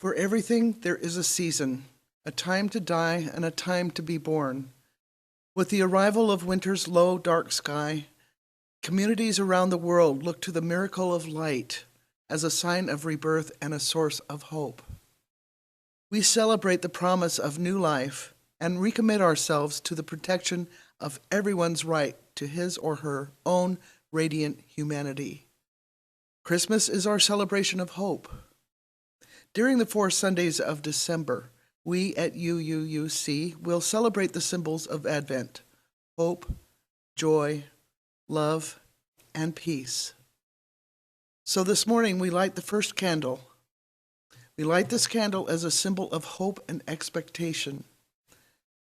For everything there is a season, a time to die and a time to be born. With the arrival of winter's low, dark sky, communities around the world look to the miracle of light as a sign of rebirth and a source of hope. We celebrate the promise of new life and recommit ourselves to the protection of everyone's right to his or her own radiant humanity. Christmas is our celebration of hope. During the 4 Sundays of December, we at UUUC will celebrate the symbols of Advent: hope, joy, love, and peace. So this morning we light the first candle. We light this candle as a symbol of hope and expectation.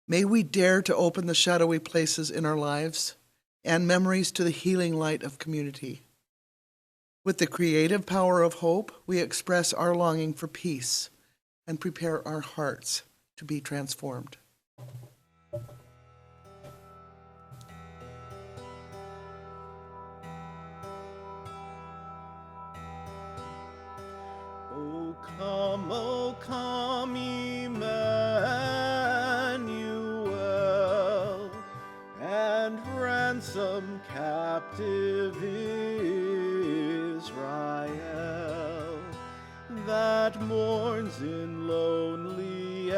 May we dare to open the shadowy places in our lives and memories to the healing light of community. With the creative power of hope, we express our longing for peace and prepare our hearts to be transformed. O come, Emmanuel, and ransom captive Israel, that mourns in lonely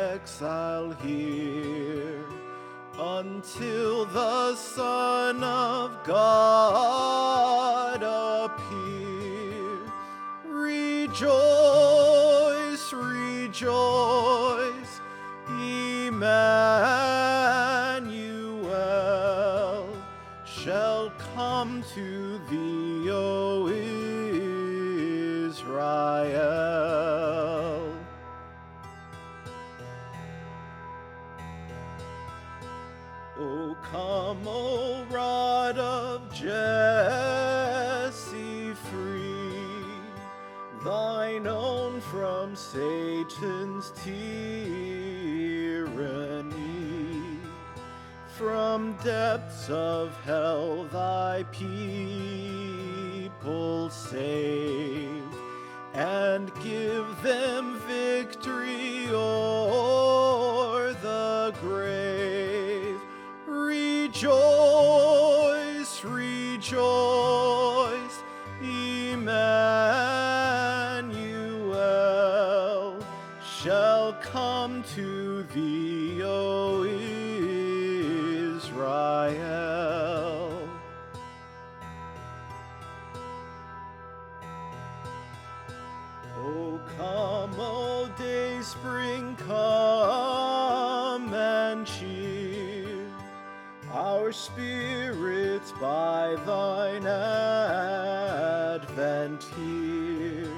exile here, until the Son of God appear. Rejoice, rejoice, Emmanuel shall come to thee, O Israel. O come, O rod of Jesse, free thine own from Satan's tyranny. From depths of hell thy people save, and give them victory o'er the grave. Rejoice, rejoice, Emmanuel shall come to thee, O Israel. O come, O day spring, come and cheer our spirits by thine advent here,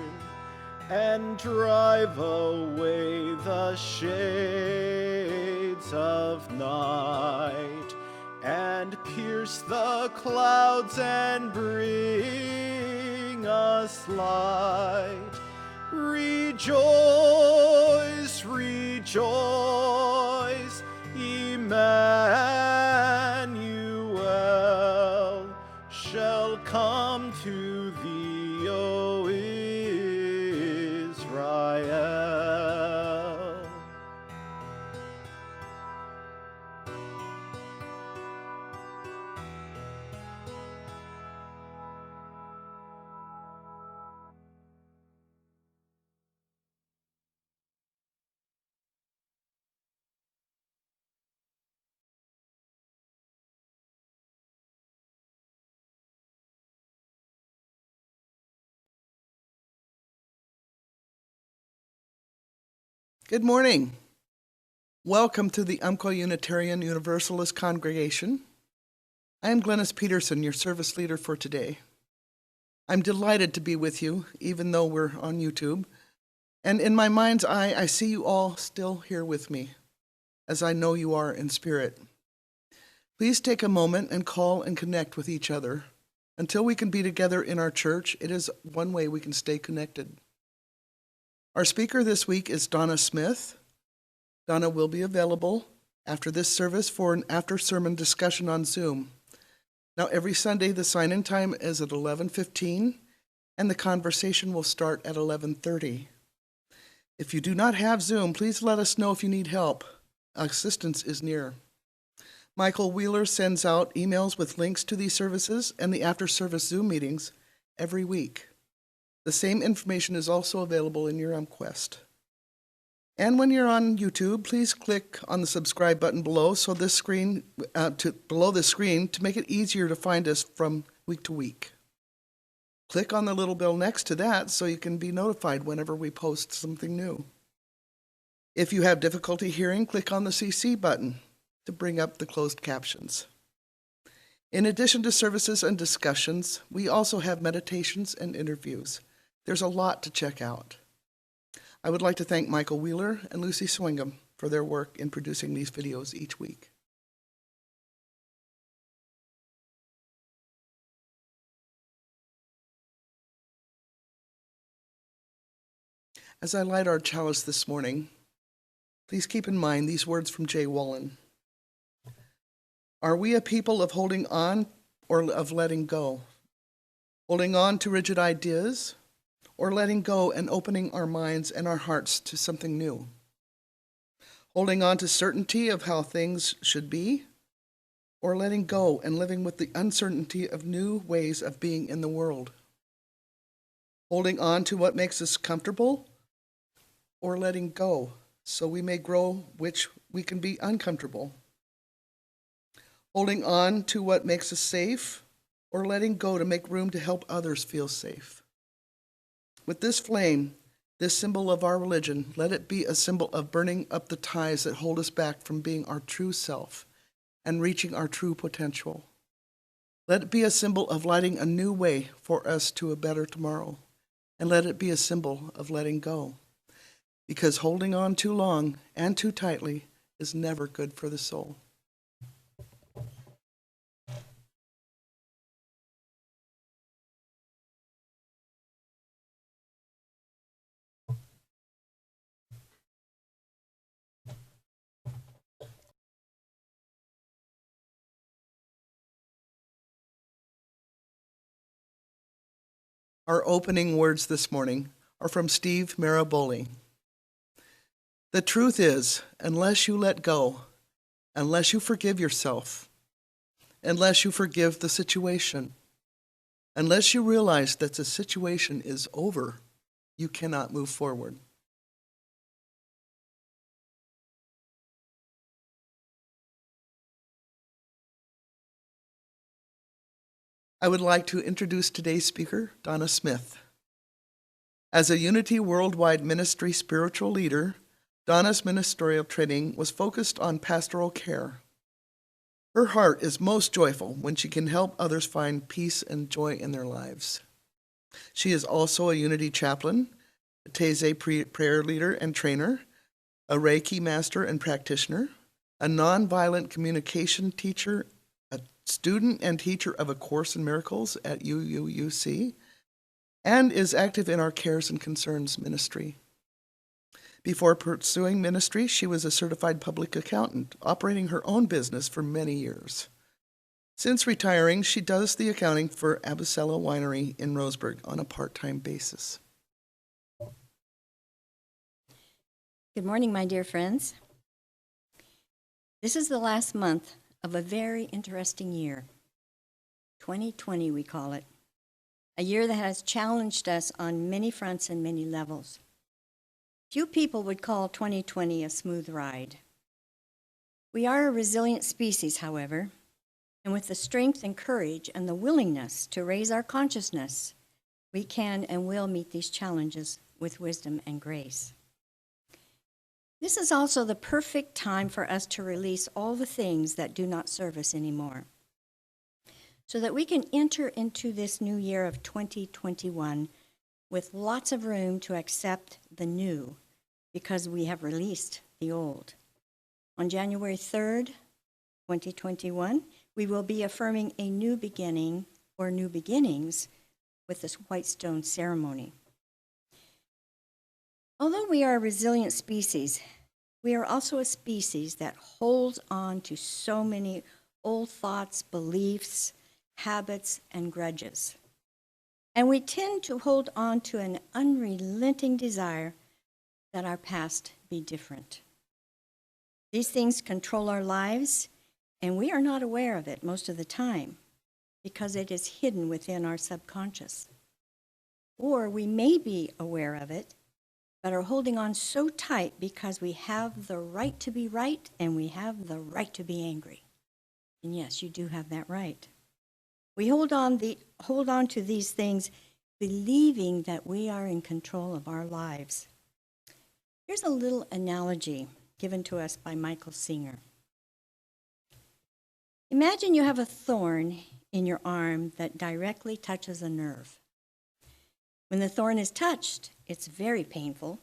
and drive away the shades of night, and pierce the clouds and bring us light. Rejoice, rejoice, Emmanuel shall come to thee, O Israel. Good morning. Welcome to the Umpqua Unitarian Universalist Congregation. I am Glennis Peterson, your service leader for today. I'm delighted to be with you, even though we're on YouTube. And in my mind's eye, I see you all still here with me, as I know you are in spirit. Please take a moment and call and connect with each other. Until we can be together in our church, it is one way we can stay connected. Our speaker this week is Donna Smith. Donna will be available after this service for an after-sermon discussion on Zoom. Now, every Sunday, the sign-in time is at 11:15, and the conversation will start at 11:30. If you do not have Zoom, please let us know if you need help. Assistance is near. Michael Wheeler sends out emails with links to these services and the after-service Zoom meetings every week. The same information is also available in your Quest. And when you're on YouTube, please click on the subscribe button below below the screen to make it easier to find us from week to week. Click on the little bell next to that so you can be notified whenever we post something new. If you have difficulty hearing, click on the CC button to bring up the closed captions. In addition to services and discussions, we also have meditations and interviews. There's a lot to check out. I would like to thank Michael Wheeler and Lucy Swingham for their work in producing these videos each week. As I light our chalice this morning, please keep in mind these words from Jay Wallen. Are we a people of holding on or of letting go? Holding on to rigid ideas or letting go and opening our minds and our hearts to something new? Holding on to certainty of how things should be or letting go and living with the uncertainty of new ways of being in the world? Holding on to what makes us comfortable or letting go so we may grow which we can be uncomfortable? Holding on to what makes us safe or letting go to make room to help others feel safe? With this flame, this symbol of our religion, let it be a symbol of burning up the ties that hold us back from being our true self and reaching our true potential. Let it be a symbol of lighting a new way for us to a better tomorrow. And let it be a symbol of letting go. Because holding on too long and too tightly is never good for the soul. Our opening words this morning are from Steve Maraboli. The truth is, unless you let go, unless you forgive yourself, unless you forgive the situation, unless you realize that the situation is over, you cannot move forward. I would like to introduce today's speaker, Donna Smith. As a Unity Worldwide Ministry spiritual leader, Donna's ministerial training was focused on pastoral care. Her heart is most joyful when she can help others find peace and joy in their lives. She is also a Unity chaplain, a Taizé prayer leader and trainer, a Reiki master and practitioner, a nonviolent communication teacher, a student and teacher of A Course in Miracles at UUUC, and is active in our Cares and Concerns ministry. Before pursuing ministry, she was a certified public accountant, operating her own business for many years. Since retiring, she does the accounting for Abasella Winery in Roseburg on a part-time basis. Good morning, my dear friends. This is the last month of a very interesting year. 2020, we call it. A year that has challenged us on many fronts and many levels. Few people would call 2020 a smooth ride. We are a resilient species, however, and with the strength and courage and the willingness to raise our consciousness, we can and will meet these challenges with wisdom and grace. This is also the perfect time for us to release all the things that do not serve us anymore, so that we can enter into this new year of 2021 with lots of room to accept the new, because we have released the old. On January 3rd, 2021, we will be affirming a new beginning or new beginnings with this white stone ceremony. Although we are a resilient species, we are also a species that holds on to so many old thoughts, beliefs, habits, and grudges. And we tend to hold on to an unrelenting desire that our past be different. These things control our lives, and we are not aware of it most of the time because it is hidden within our subconscious. Or we may be aware of it, but are holding on so tight because we have the right to be right and we have the right to be angry. And yes, you do have that right. We hold on to these things believing that we are in control of our lives. Here's a little analogy given to us by Michael Singer. Imagine you have a thorn in your arm that directly touches a nerve. When the thorn is touched, it's very painful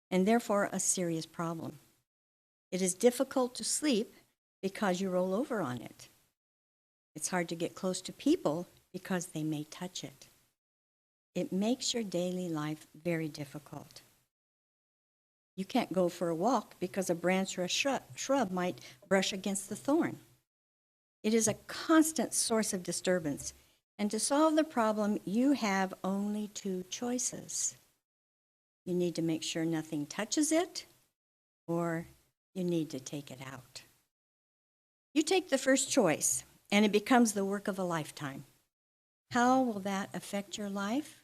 and therefore a serious problem. It is difficult to sleep because you roll over on it. It's hard to get close to people because they may touch it. It makes your daily life very difficult. You can't go for a walk because a branch or a shrub might brush against the thorn. It is a constant source of disturbance, and to solve the problem, you have only two choices. You need to make sure nothing touches it, or you need to take it out. You take the first choice, and it becomes the work of a lifetime. How will that affect your life?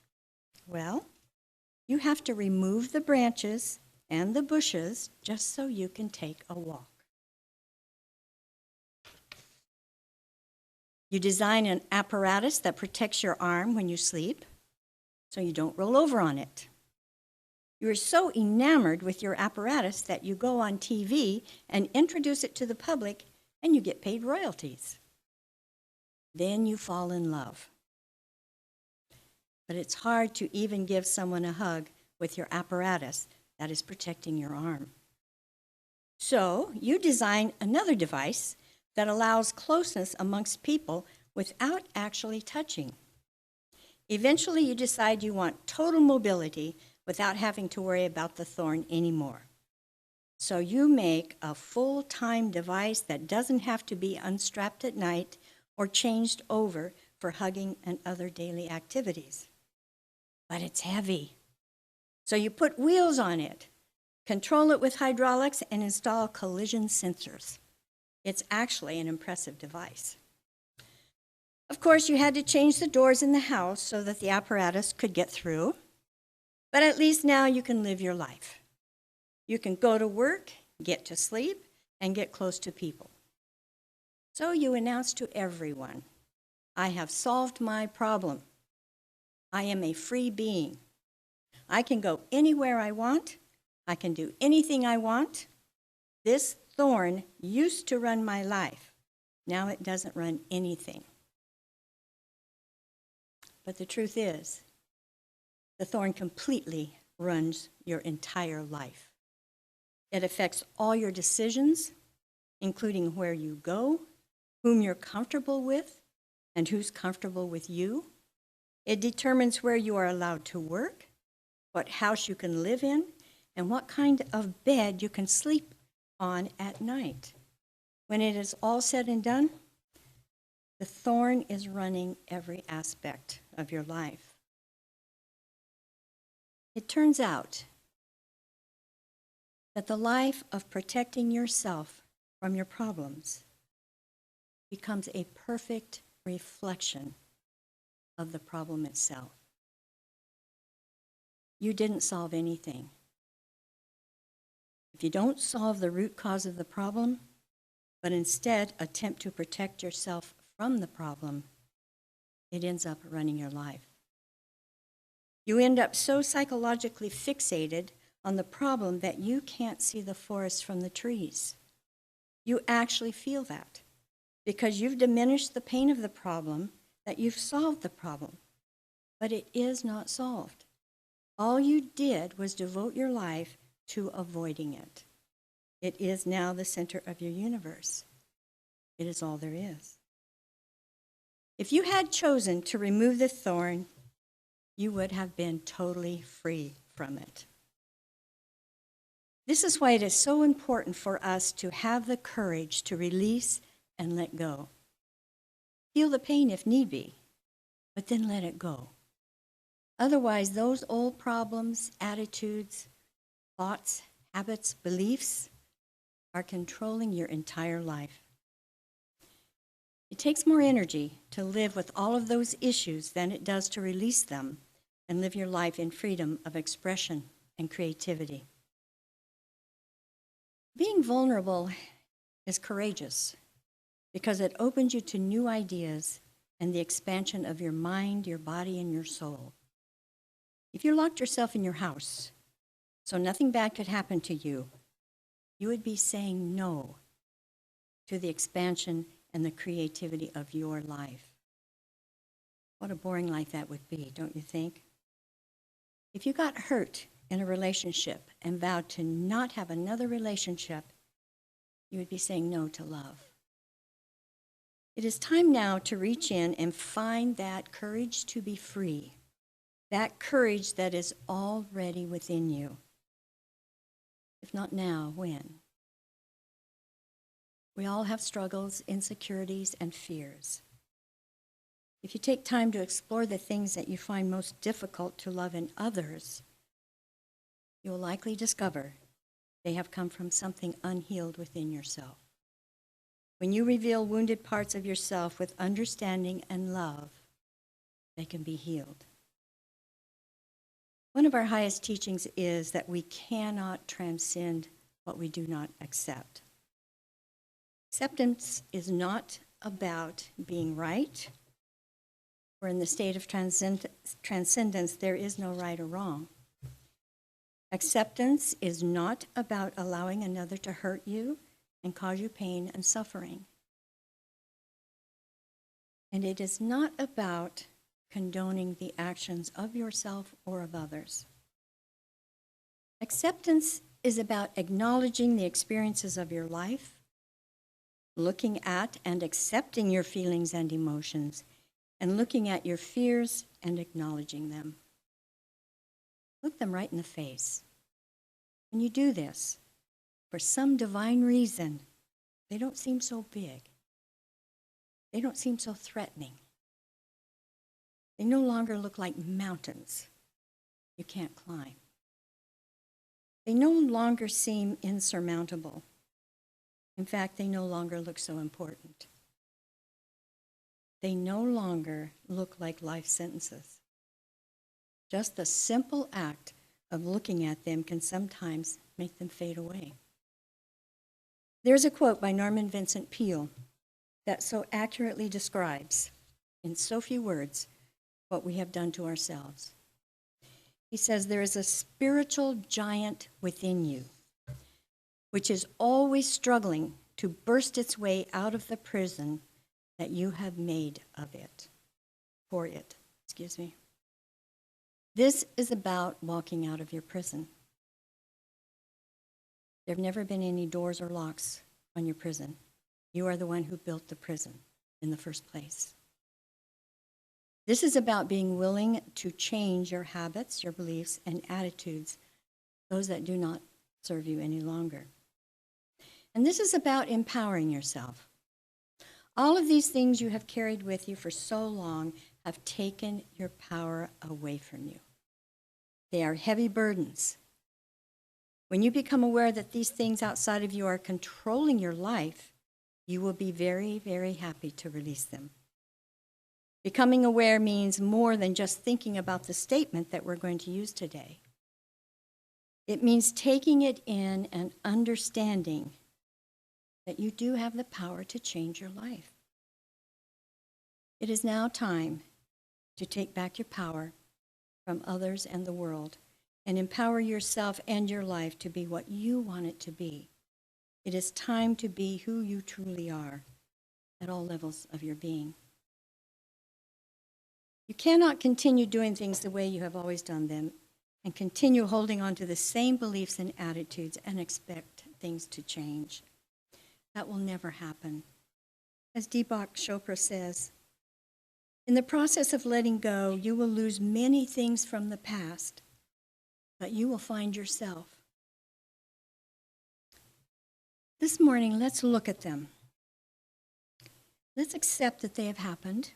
Well, you have to remove the branches and the bushes just so you can take a walk. You design an apparatus that protects your arm when you sleep so you don't roll over on it. You are so enamored with your apparatus that you go on TV and introduce it to the public and you get paid royalties. Then you fall in love. But it's hard to even give someone a hug with your apparatus that is protecting your arm. So you design another device that allows closeness amongst people without actually touching. Eventually, you decide you want total mobility without having to worry about the thorn anymore. So you make a full-time device that doesn't have to be unstrapped at night or changed over for hugging and other daily activities. But it's heavy. So you put wheels on it, control it with hydraulics, and install collision sensors. It's actually an impressive device. Of course, you had to change the doors in the house so that the apparatus could get through, but at least now you can live your life. You can go to work, get to sleep, and get close to people. So you announce to everyone, I have solved my problem. I am a free being. I can go anywhere I want. I can do anything I want. This thorn used to run my life. Now it doesn't run anything. But the truth is, the thorn completely runs your entire life. It affects all your decisions, including where you go, whom you're comfortable with, and who's comfortable with you. It determines where you are allowed to work, what house you can live in, and what kind of bed you can sleep on at night. When it is all said and done, the thorn is running every aspect of your life. It turns out that the life of protecting yourself from your problems becomes a perfect reflection of the problem itself. You didn't solve anything. If you don't solve the root cause of the problem, but instead attempt to protect yourself from the problem, it ends up running your life. You end up so psychologically fixated on the problem that you can't see the forest from the trees. You actually feel that because you've diminished the pain of the problem, that you've solved the problem, but it is not solved. All you did was devote your life to avoiding it. It is now the center of your universe. It is all there is. If you had chosen to remove the thorn, you would have been totally free from it. This is why it is so important for us to have the courage to release and let go. Feel the pain if need be, but then let it go. Otherwise, those old problems, attitudes, thoughts, habits, beliefs are controlling your entire life. It takes more energy to live with all of those issues than it does to release them and live your life in freedom of expression and creativity. Being vulnerable is courageous because it opens you to new ideas and the expansion of your mind, your body, and your soul. If you locked yourself in your house so nothing bad could happen to you, you would be saying no to the expansion and the creativity of your life. What a boring life that would be, don't you think? If you got hurt in a relationship and vowed to not have another relationship, you would be saying no to love. It is time now to reach in and find that courage to be free, that courage that is already within you. If not now, when? We all have struggles, insecurities, and fears. If you take time to explore the things that you find most difficult to love in others, you will likely discover they have come from something unhealed within yourself. When you reveal wounded parts of yourself with understanding and love, they can be healed. One of our highest teachings is that we cannot transcend what we do not accept. Acceptance is not about being right, or in the state of transcendence, there is no right or wrong. Acceptance is not about allowing another to hurt you and cause you pain and suffering. And it is not about condoning the actions of yourself or of others. Acceptance is about acknowledging the experiences of your life, looking at and accepting your feelings and emotions, and looking at your fears and acknowledging them. Look them right in the face. When you do this, for some divine reason, they don't seem so big. They don't seem so threatening. They no longer look like mountains you can't climb. They no longer seem insurmountable. In fact, they no longer look so important. They no longer look like life sentences. Just the simple act of looking at them can sometimes make them fade away. There's a quote by Norman Vincent Peale that so accurately describes, in so few words, what we have done to ourselves. He says, "There is a spiritual giant within you, which is always struggling to burst its way out of the prison that you have made of it, for it, excuse me. This is about walking out of your prison. There have never been any doors or locks on your prison. You are the one who built the prison in the first place. This is about being willing to change your habits, your beliefs, and attitudes, those that do not serve you any longer. And this is about empowering yourself. All of these things you have carried with you for so long have taken your power away from you. They are heavy burdens. When you become aware that these things outside of you are controlling your life, you will be very, very happy to release them. Becoming aware means more than just thinking about the statement that we're going to use today. It means taking it in and understanding that you do have the power to change your life. It is now time to take back your power from others and the world and empower yourself and your life to be what you want it to be. It is time to be who you truly are at all levels of your being. You cannot continue doing things the way you have always done them and continue holding on to the same beliefs and attitudes and expect things to change. That will never happen. As Deepak Chopra says, in the process of letting go, you will lose many things from the past, but you will find yourself. This morning, let's look at them. Let's accept that they have happened.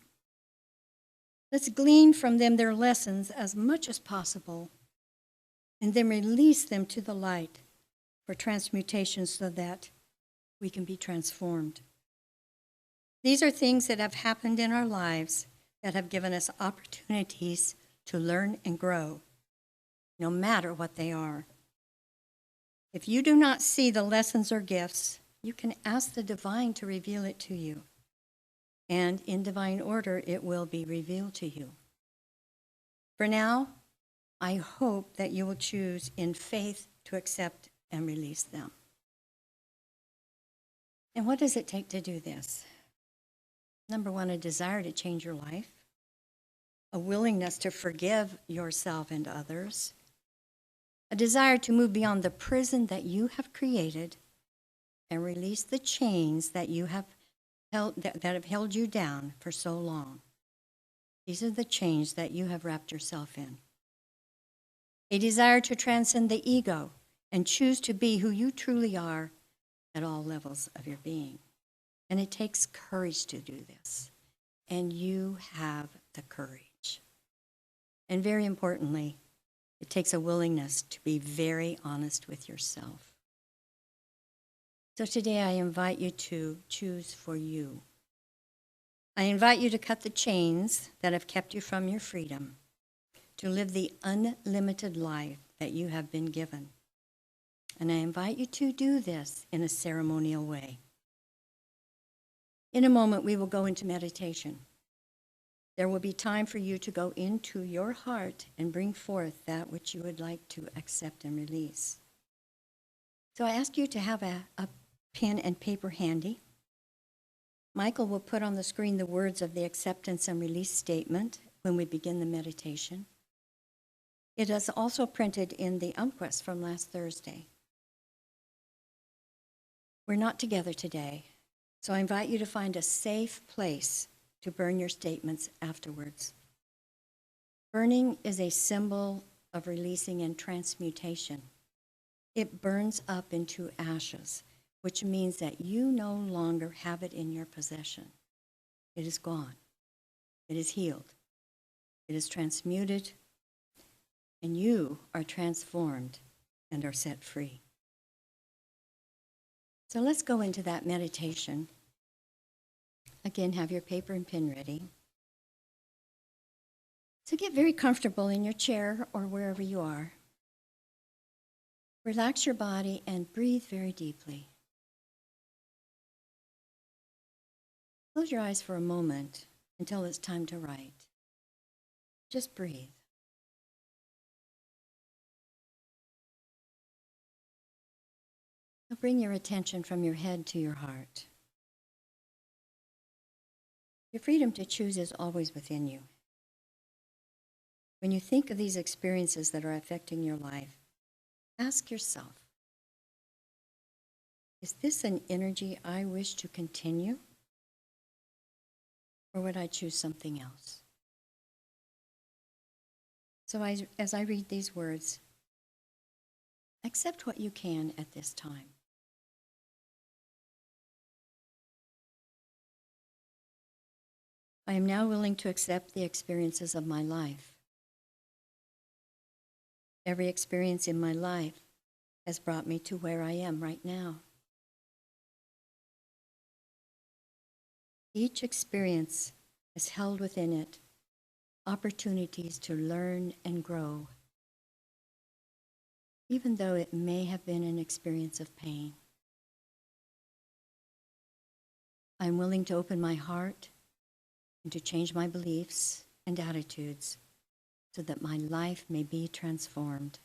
Let's glean from them their lessons as much as possible, and then release them to the light for transmutation so that we can be transformed. These are things that have happened in our lives that have given us opportunities to learn and grow, no matter what they are. If you do not see the lessons or gifts, you can ask the divine to reveal it to you. And in divine order, it will be revealed to you. For now, I hope that you will choose in faith to accept and release them. And what does it take to do this? Number one, a desire to change your life, a willingness to forgive yourself and others, a desire to move beyond the prison that you have created and release the chains that you have held, that have held you down for so long. These are the chains that you have wrapped yourself in. A desire to transcend the ego and choose to be who you truly are at all levels of your being. And it takes courage to do this. And you have the courage. And very importantly, it takes a willingness to be very honest with yourself. So today I invite you to choose for you. I invite you to cut the chains that have kept you from your freedom, to live the unlimited life that you have been given. And I invite you to do this in a ceremonial way. In a moment, we will go into meditation. There will be time for you to go into your heart and bring forth that which you would like to accept and release. So I ask you to have a pen and paper handy. Michael will put on the screen the words of the acceptance and release statement when we begin the meditation. It is also printed in the UMQuest from last Thursday. We're not together today, so I invite you to find a safe place to burn your statements afterwards. Burning is a symbol of releasing and transmutation. It burns up into ashes, which means that you no longer have it in your possession. It is gone. It is healed. It is transmuted, and you are transformed and are set free. So let's go into that meditation. Again, have your paper and pen ready. So get very comfortable in your chair or wherever you are. Relax your body and breathe very deeply. Close your eyes for a moment until it's time to write. Just breathe. Now bring your attention from your head to your heart. Your freedom to choose is always within you. When you think of these experiences that are affecting your life, ask yourself, is this an energy I wish to continue? Or would I choose something else? So as I read these words, accept what you can at this time. I am now willing to accept the experiences of my life. Every experience in my life has brought me to where I am right now. Each experience has held within it opportunities to learn and grow, even though it may have been an experience of pain. I'm willing to open my heart and to change my beliefs and attitudes so that my life may be transformed.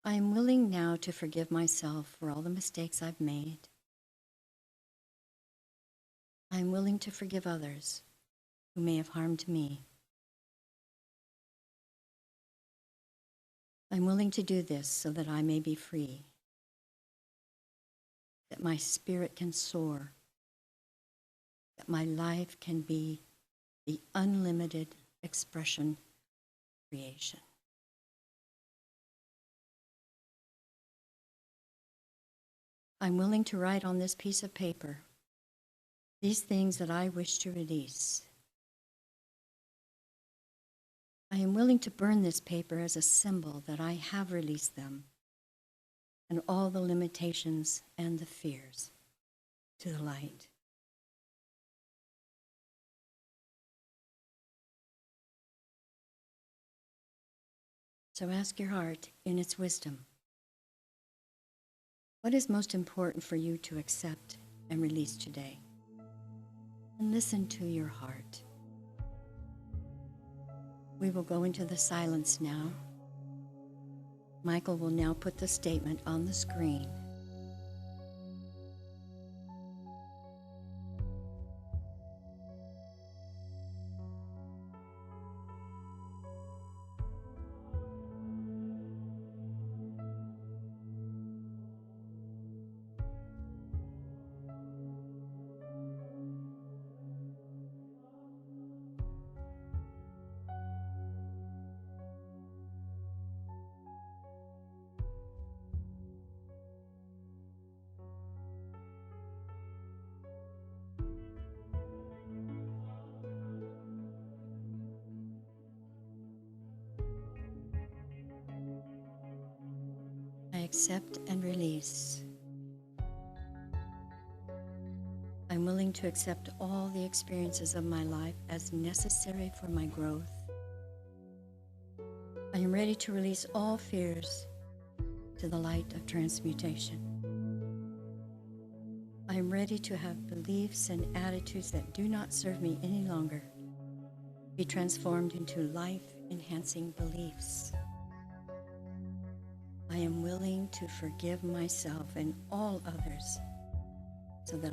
I am willing now to forgive myself for all the mistakes I've made. I am willing to forgive others who may have harmed me. I'm willing to do this so that I may be free, that my spirit can soar, that my life can be the unlimited expression of creation. I'm willing to write on this piece of paper these things that I wish to release. I am willing to burn this paper as a symbol that I have released them and all the limitations and the fears to the light. So ask your heart in its wisdom, what is most important for you to accept and release today? And listen to your heart. We will go into the silence now. Michael will now put the statement on the screen. I accept and release. I'm willing to accept all the experiences of my life as necessary for my growth. I am ready to release all fears to the light of transmutation. I am ready to have beliefs and attitudes that do not serve me any longer be transformed into life-enhancing beliefs. I am willing to forgive myself and all others so that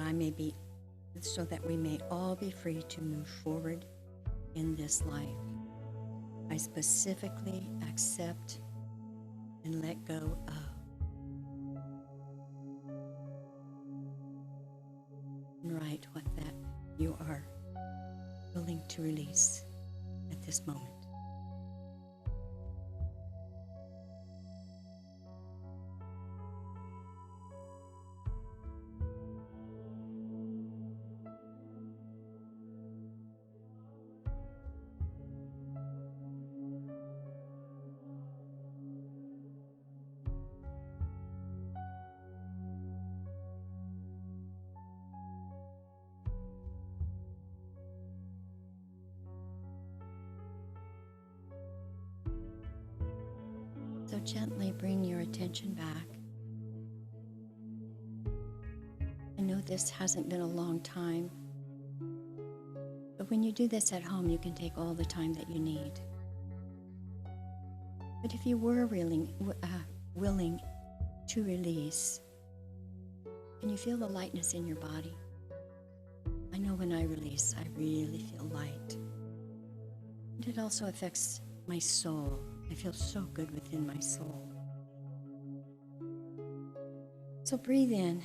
we may all be free to move forward in this life. I specifically accept and let go of. And write what that you are willing to release at this moment. So gently bring your attention back. I know this hasn't been a long time, but when you do this at home, you can take all the time that you need. But if you were willing to release, can you feel the lightness in your body? I know when I release, I really feel light. And it also affects my soul. I feel so good within my soul. So breathe in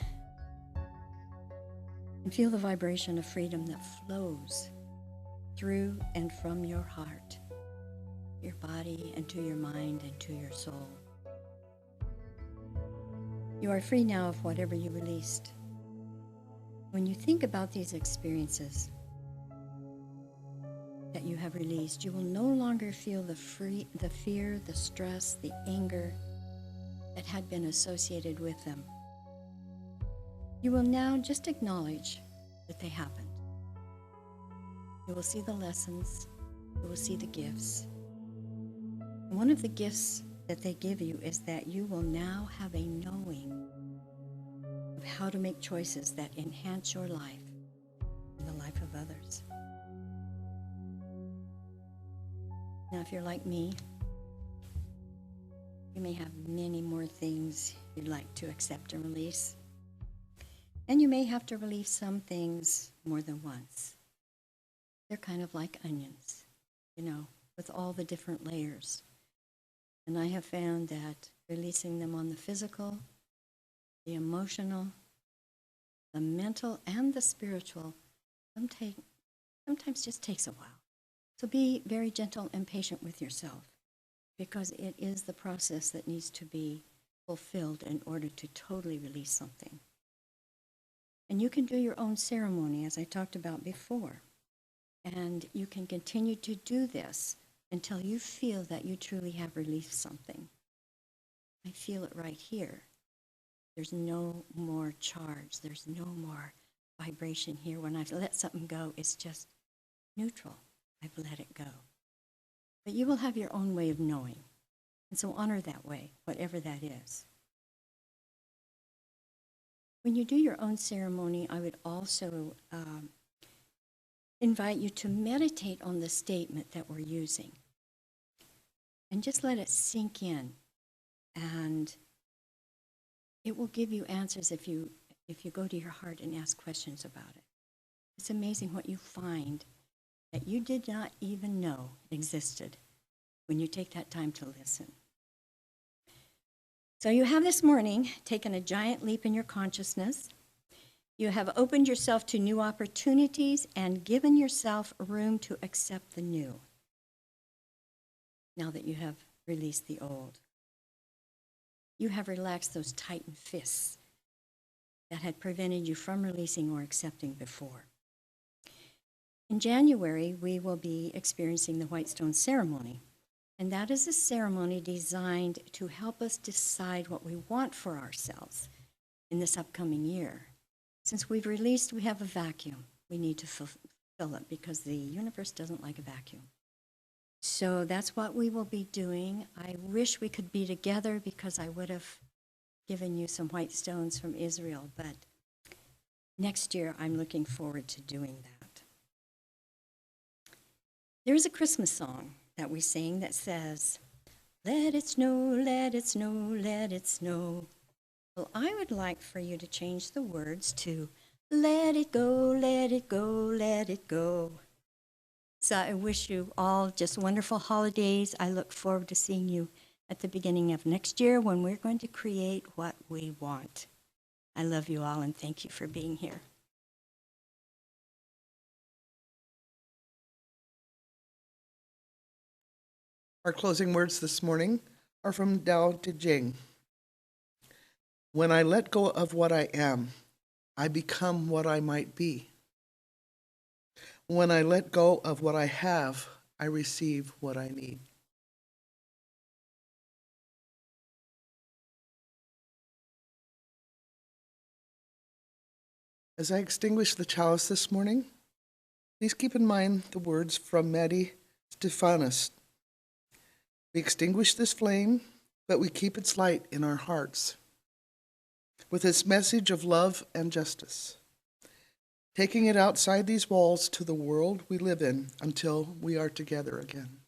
and feel the vibration of freedom that flows through and from your heart, your body, and to your mind and to your soul. You are free now of whatever you released. When you think about these experiences that you have released, you will no longer feel the fear, the stress, the anger that had been associated with them. You will now just acknowledge that they happened. You will see the lessons, you will see the gifts. And one of the gifts that they give you is that you will now have a knowing of how to make choices that enhance your life and the life of others. Now, if you're like me, you may have many more things you'd like to accept and release. And you may have to release some things more than once. They're kind of like onions, with all the different layers. And I have found that releasing them on the physical, the emotional, the mental, and the spiritual sometimes just takes a while. So be very gentle and patient with yourself, because it is the process that needs to be fulfilled in order to totally release something. And you can do your own ceremony, as I talked about before. And you can continue to do this until you feel that you truly have released something. I feel it right here. There's no more charge. There's no more vibration here. When I've let something go, it's just neutral. I've let it go. But you will have your own way of knowing. And so honor that way, whatever that is. When you do your own ceremony, I would also invite you to meditate on the statement that we're using. And just let it sink in. And it will give you answers if you go to your heart and ask questions about it. It's amazing what you find that you did not even know existed when you take that time to listen. So you have this morning taken a giant leap in your consciousness. You have opened yourself to new opportunities and given yourself room to accept the new, now that you have released the old. You have relaxed those tightened fists that had prevented you from releasing or accepting before. In January, we will be experiencing the White Stone Ceremony. And that is a ceremony designed to help us decide what we want for ourselves in this upcoming year. Since we've released, we have a vacuum. We need to fill it because the universe doesn't like a vacuum. So that's what we will be doing. I wish we could be together because I would have given you some white stones from Israel, but next year I'm looking forward to doing that. There's a Christmas song that we sing that says, "Let it snow, let it snow, let it snow." Well, I would like for you to change the words to, "Let it go, let it go, let it go." So I wish you all just wonderful holidays. I look forward to seeing you at the beginning of next year when we're going to create what we want. I love you all and thank you for being here. Our closing words this morning are from Tao Te Ching. When I let go of what I am, I become what I might be. When I let go of what I have, I receive what I need. As I extinguish the chalice this morning, please keep in mind the words from Maddie Stephanus. We extinguish this flame, but we keep its light in our hearts, with its message of love and justice, taking it outside these walls to the world we live in until we are together again.